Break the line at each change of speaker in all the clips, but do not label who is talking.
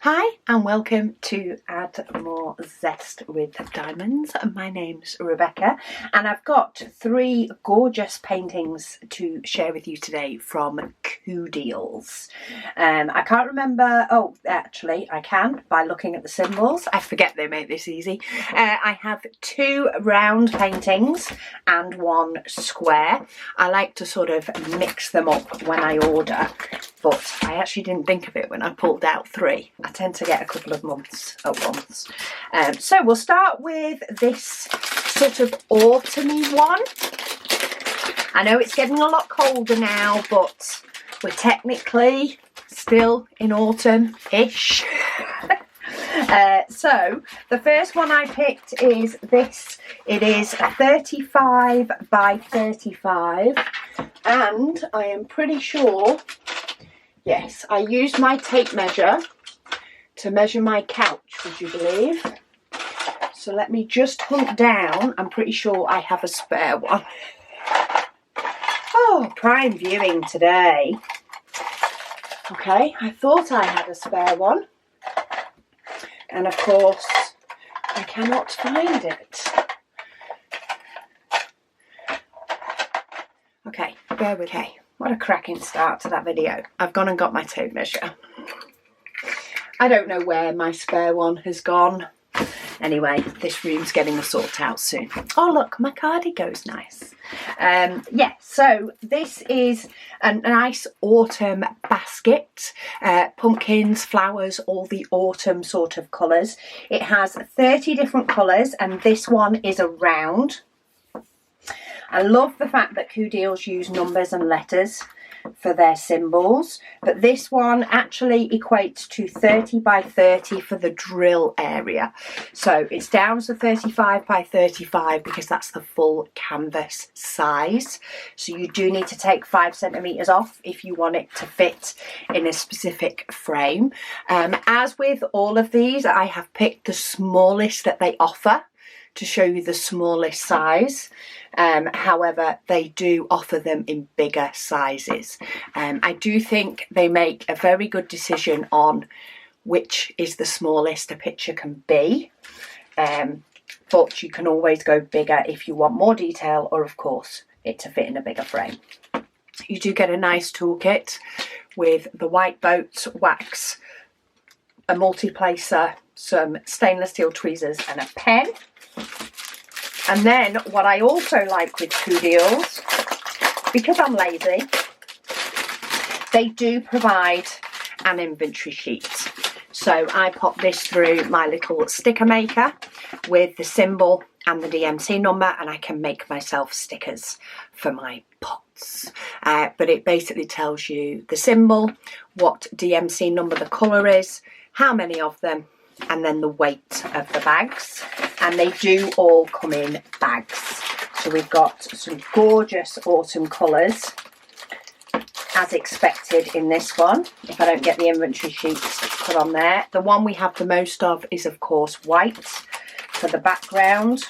Hi and welcome to Add More Zest with Diamonds. My name's Rebecca and I've got three gorgeous paintings to share with you today from CooDeals. I can't remember, oh actually I can by looking at the symbols. I forget they make this easy. I have two round paintings and one square. I like to sort of mix them up when I order, but I actually didn't think of it when I pulled out three. I tend to get a couple of months at once. So we'll start with this sort of autumny one. I know it's getting a lot colder now, but we're technically still in autumn-ish. So the first one I picked is this. It is 35 by 35 and I am pretty sure, yes, I used my tape measure to measure my couch, would you believe? So let me just hunt down. I'm pretty sure I have a spare one. Oh, prime viewing today. Okay, I thought I had a spare one. And of course, I cannot find it. Okay, bear with me. What a cracking start to that video. I've gone and got my tape measure. I don't know where my spare one has gone. Anyway, this room's getting a sort out soon. Oh look, my cardi goes nice. Yeah, so this is a nice autumn basket. Pumpkins, flowers, all the autumn sort of colours. It has 30 different colours and this one is a round. I love the fact that CooDeals use numbers and letters for their symbols, but this one actually equates to 30 by 30 for the drill area. So it's down to 35 by 35 because that's the full canvas size. So you do need to take 5 centimeters off if you want it to fit in a specific frame. As with all of these, I have picked the smallest that they offer to show you the smallest size. However, they do offer them in bigger sizes. I do think they make a very good decision on which is the smallest a picture can be. But you can always go bigger if you want more detail or, of course, it to fit in a bigger frame. You do get a nice toolkit with the white boat wax, a multi-placer, some stainless steel tweezers and a pen. And then what I also like with CooDeals, because I'm lazy, they do provide an inventory sheet. So I pop this through my little sticker maker with the symbol and the DMC number, and I can make myself stickers for my pots. But it basically tells you the symbol, what DMC number the colour is, how many of them, and then the weight of the bags. And they do all come in bags. So we've got some gorgeous autumn colours as expected in this one, if I don't get the inventory sheet put on there. The one we have the most of is of course white for the background,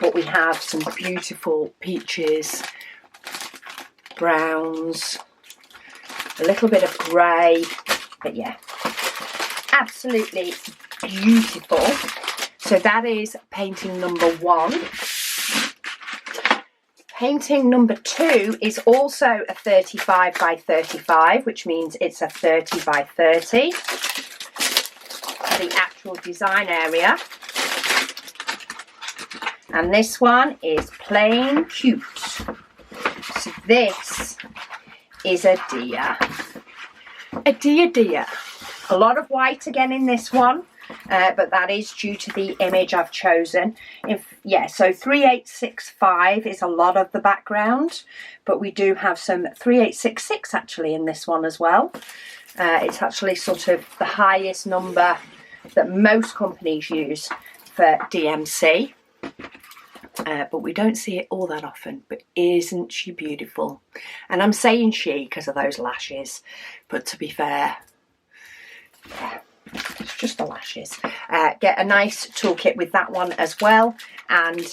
but we have some beautiful peaches, browns, a little bit of grey, but yeah, absolutely beautiful. So that is painting number one. Painting number two is also a 35 by 35, which means it's a 30 by 30. The actual design area. And this one is plain cute. So this is a deer. A deer. A lot of white again in this one. But that is due to the image I've chosen. So 3865 is a lot of the background, but we do have some 3866 actually in this one as well. It's actually sort of the highest number that most companies use for DMC. But we don't see it all that often. But isn't she beautiful? And I'm saying she because of those lashes, but to be fair, yeah, it's just the lashes. Get a nice toolkit with that one as well, and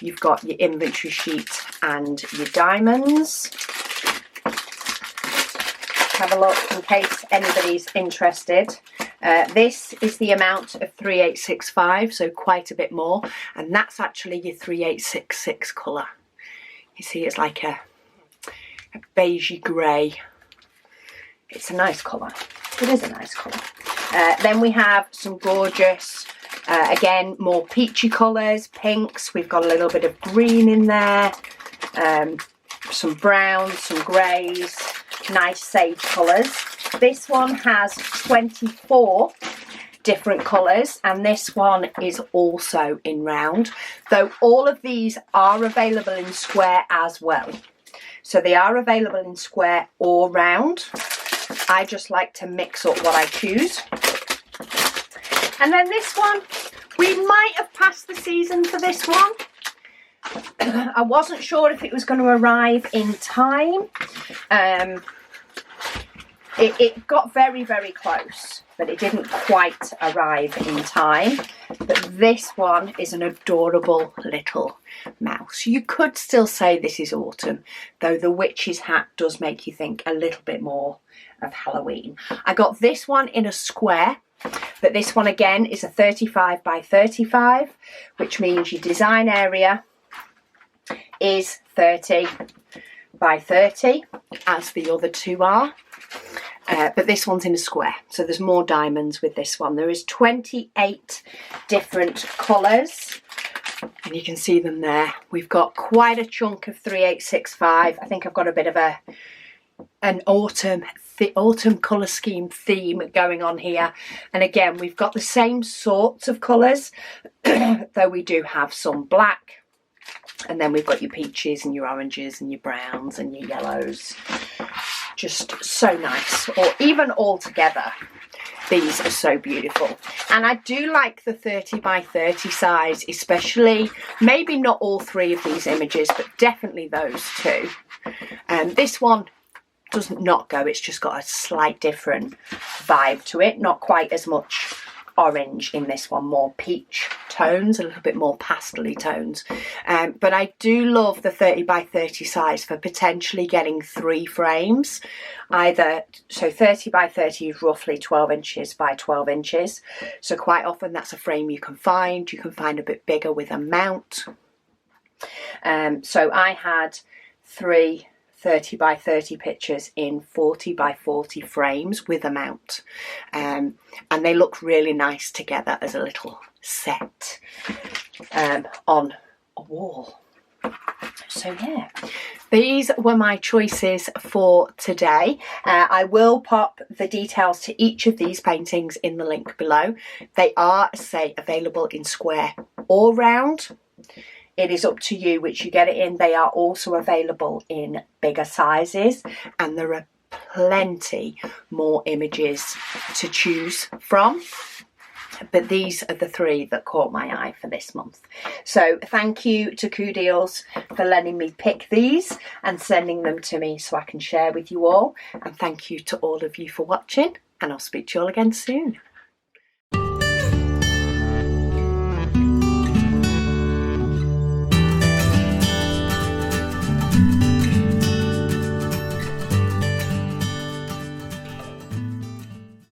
you've got your inventory sheet and your diamonds. Have a look in case anybody's interested. This is the amount of 3865, so quite a bit more, and that's actually your 3866 colour. You see, it's like a beigey grey. It's a nice colour. It is a nice colour. Then we have some gorgeous, again, more peachy colours, pinks. We've got a little bit of green in there, some browns, some greys, nice sage colours. This one has 24 different colours, and this one is also in round, though all of these are available in square as well. So they are available in square or round. I just like to mix up what I choose. And then this one, we might have passed the season for this one. I wasn't sure if it was going to arrive in time. It got very, very close, but it didn't quite arrive in time. But this one is an adorable little mouse. You could still say this is autumn, though the witch's hat does make you think a little bit more of Halloween. I got this one in a square, but this one again is a 35 by 35, which means your design area is 30 by 30, as the other two are. But this one's in a square, so there's more diamonds with this one. There is 28 different colours, and you can see them there. We've got quite a chunk of 3865. I think I've got a bit of an autumn colour scheme theme going on here. And again, we've got the same sorts of colours, though we do have some black. And then we've got your peaches and your oranges and your browns and your yellows. Just so nice. Or even all together, these are so beautiful. And I do like the 30 by 30 size, especially, maybe not all three of these images, but definitely those two. This one does not go, it's just got a slight different vibe to it. Not quite as much orange in this one, more peach tones, a little bit more pastel-y tones. But I do love the 30 by 30 size for potentially getting 3 frames. So 30 by 30 is roughly 12 inches by 12 inches. So quite often that's a frame you can find. You can find a bit bigger with a mount. So I had 3 30 by 30 pictures in 40 by 40 frames with a mount, and they look really nice together as a little set on a wall. So yeah, these were my choices for today. I will pop the details to each of these paintings in the link below. They are, say, available in square or round. It is up to you which you get it in. They are also available in bigger sizes, and there are plenty more images to choose from. But these are the 3 that caught my eye for this month. So thank you to CooDeals for letting me pick these and sending them to me so I can share with you all. And thank you to all of you for watching, and I'll speak to you all again soon.